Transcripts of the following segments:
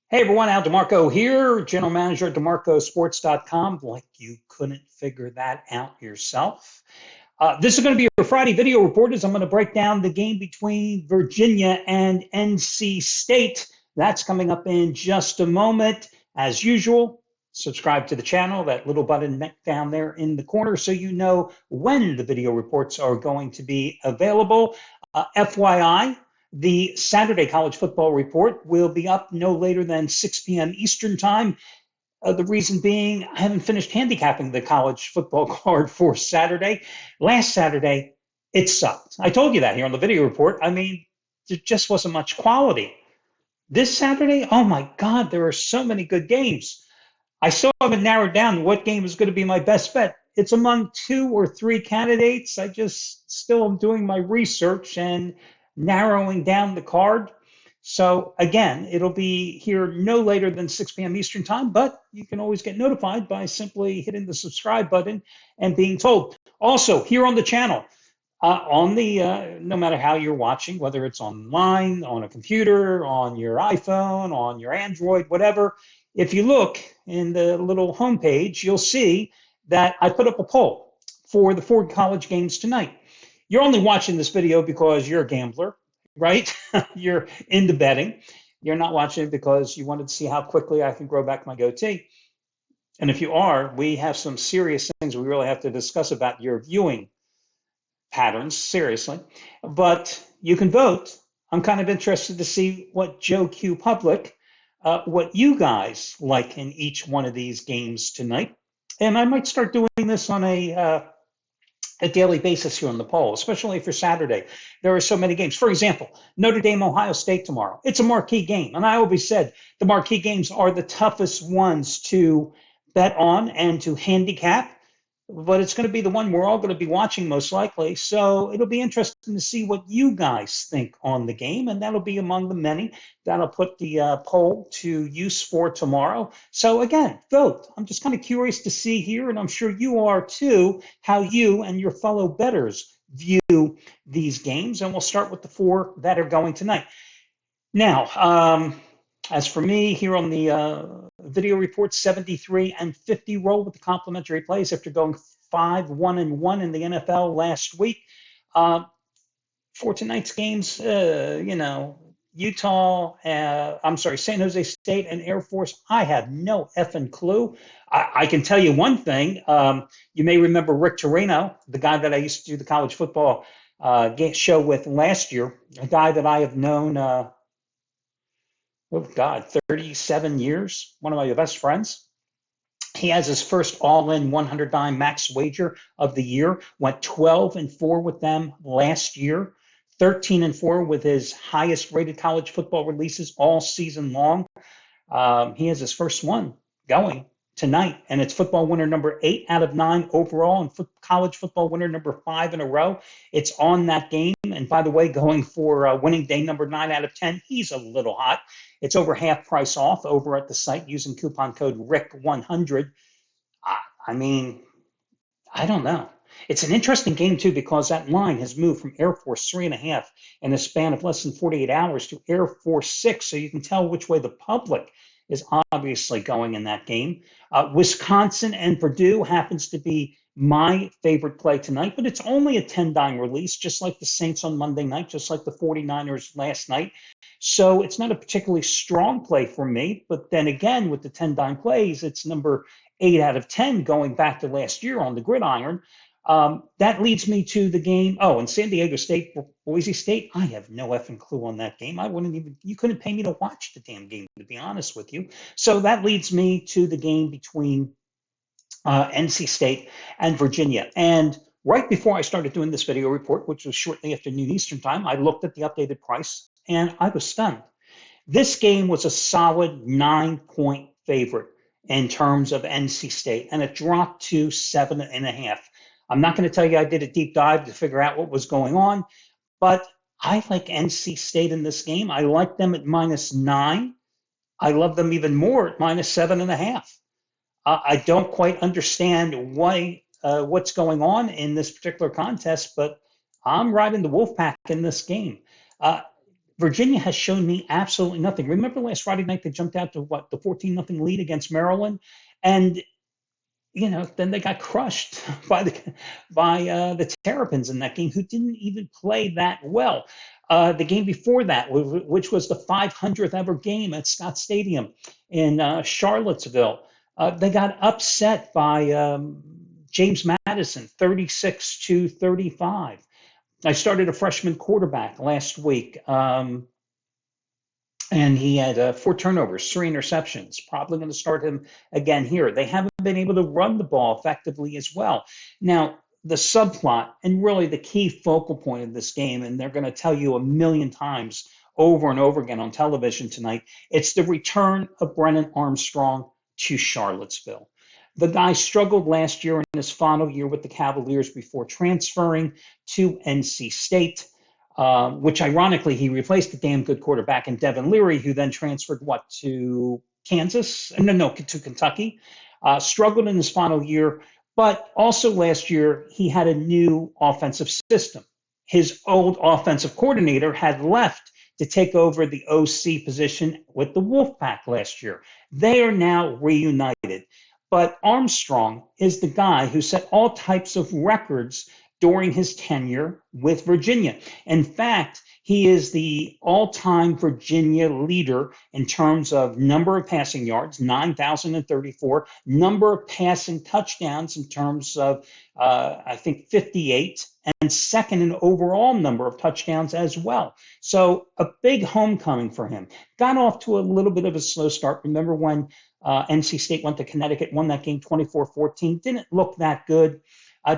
Hey everyone, Al DeMarco here, General Manager at DeMarcoSports.com. Like you couldn't figure that out yourself. This is going to be a Friday video report as I'm going to break down the game between Virginia and NC State. That's coming up in just a moment. As usual, subscribe to the channel, that little button down there in the corner so you know when the video reports are going to be available. FYI, the Saturday college football report will be up no later than 6 p.m. Eastern time. The reason being, I haven't finished handicapping the college football card for Saturday. Last Saturday, it sucked. I told you that here on the video report. I mean, there just wasn't much quality. This Saturday, oh my God, there are so many good games. I still haven't narrowed down what game is going to be my best bet. It's among two or three candidates. I just still am doing my research and narrowing down the card. So again, it'll be here no later than 6 p.m. Eastern time, but you can always get notified by simply hitting the subscribe button and being told. Also, here on the channel, no matter how you're watching, whether it's online, on a computer, on your iPhone, on your Android, whatever, if you look in the little homepage, you'll see that I put up a poll for the four college games tonight. You're only watching this video because you're a gambler, right? You're into betting. You're not watching it because you wanted to see how quickly I can grow back my goatee. And if you are, we have some serious things we really have to discuss about your viewing patterns, seriously. But you can vote. I'm kind of interested to see what Joe Q Public, what you guys like in each one of these games tonight. And I might start doing this on a daily basis here on the poll, especially for Saturday. There are so many games. For example, Notre Dame, Ohio State tomorrow. It's a marquee game. And I always said the marquee games are the toughest ones to bet on and to handicap. But it's going to be the one we're all going to be watching most likely. So it'll be interesting to see what you guys think on the game. And that'll be among the many that'll put the poll to use for tomorrow. So again, vote. I'm just kind of curious to see here, and I'm sure you are too, how you and your fellow bettors view these games. And we'll start with the four that are going tonight. Now, as for me, here on the video report, 73 and 50 roll with the complimentary plays after going 5-1-1 in the NFL last week. For tonight's games, Utah, San Jose State and Air Force, I have no effing clue. I can tell you one thing. You may remember Rick Torino, the guy that I used to do the college football show with last year, a guy that I have known 37 years, one of my best friends. He has his first all-in 100 dime max wager of the year, went 12-4 with them last year, 13-4 with his highest rated college football releases all season long. He has his first one going tonight, and it's football winner number 8 out of 9 overall and college football winner number 5 in a row. It's on that game. And by the way, going for winning day number 9 out of 10, he's a little hot. It's over half price off over at the site using coupon code RICK100. I mean, I don't know. It's an interesting game, too, because that line has moved from Air Force 3.5 in a span of less than 48 hours to Air Force 6. So you can tell which way the public is obviously going in that game. Wisconsin and Purdue happens to be my favorite play tonight, but it's only a 10-dime release, just like the Saints on Monday night, just like the 49ers last night. So it's not a particularly strong play for me. But then again, with the 10-dime plays, it's number 8 out of 10 going back to last year on the gridiron. That leads me to the game. Oh, and San Diego State, Boise State. I have no effing clue on that game. You couldn't pay me to watch the damn game, to be honest with you. So that leads me to the game between NC State and Virginia. And right before I started doing this video report, which was shortly after noon Eastern time, I looked at the updated price and I was stunned. This game was a solid 9-point favorite in terms of NC State, and it dropped to 7.5. I'm not going to tell you I did a deep dive to figure out what was going on, but I like NC State in this game. I like them at -9. I love them even more at -7.5. I don't quite understand what's going on in this particular contest, but I'm riding the Wolfpack in this game. Virginia has shown me absolutely nothing. Remember last Friday night they jumped out to what, the 14-0 lead against Maryland, and then they got crushed by the Terrapins in that game, who didn't even play that well. The game before that, which was the 500th ever game at Scott Stadium in Charlottesville, they got upset by James Madison, 36-35. I started a freshman quarterback last week. And he had 4 turnovers, 3 interceptions. Probably going to start him again here. They haven't been able to run the ball effectively as well. Now, the subplot and really the key focal point of this game, and they're going to tell you a million times over and over again on television tonight, it's the return of Brennan Armstrong to Charlottesville. The guy struggled last year in his final year with the Cavaliers before transferring to NC State. Which ironically, he replaced the damn good quarterback in Devin Leary, who then transferred to Kansas? No, to Kentucky. Struggled in his final year, but also last year, he had a new offensive system. His old offensive coordinator had left to take over the OC position with the Wolfpack last year. They are now reunited. But Armstrong is the guy who set all types of records during his tenure with Virginia. In fact, he is the all-time Virginia leader in terms of number of passing yards, 9,034, number of passing touchdowns in terms of, I think, 58, and second in overall number of touchdowns as well. So a big homecoming for him. Got off to a little bit of a slow start. Remember when NC State went to Connecticut, won that game 24-14, didn't look that good.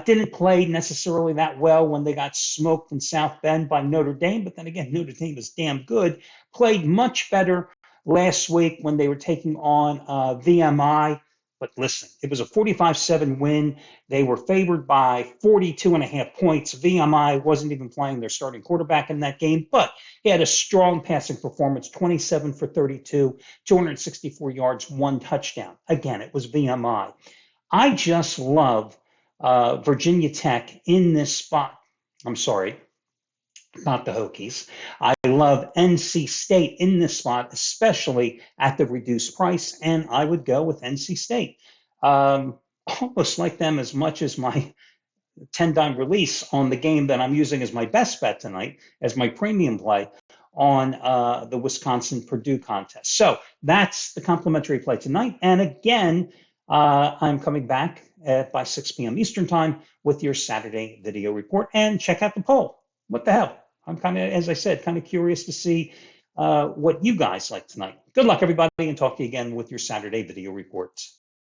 Didn't play necessarily that well when they got smoked in South Bend by Notre Dame, but then again, Notre Dame is damn good. Played much better last week when they were taking on VMI. But listen, it was a 45-7 win. They were favored by 42.5 points. VMI wasn't even playing their starting quarterback in that game, but he had a strong passing performance, 27 for 32, 264 yards, 1 touchdown. Again, it was VMI. I just love Virginia Tech in this spot. I'm sorry, not the Hokies. I love NC State in this spot, especially at the reduced price, and I would go with NC State. Almost like them as much as my 10-dime release on the game that I'm using as my best bet tonight, as my premium play on the Wisconsin-Purdue contest. So that's the complimentary play tonight. And again, I'm coming back by 6 p.m. Eastern time with your Saturday video report. And check out the poll. What the hell? I'm kind of, as I said, kind of curious to see what you guys like tonight. Good luck, everybody, and talk to you again with your Saturday video reports.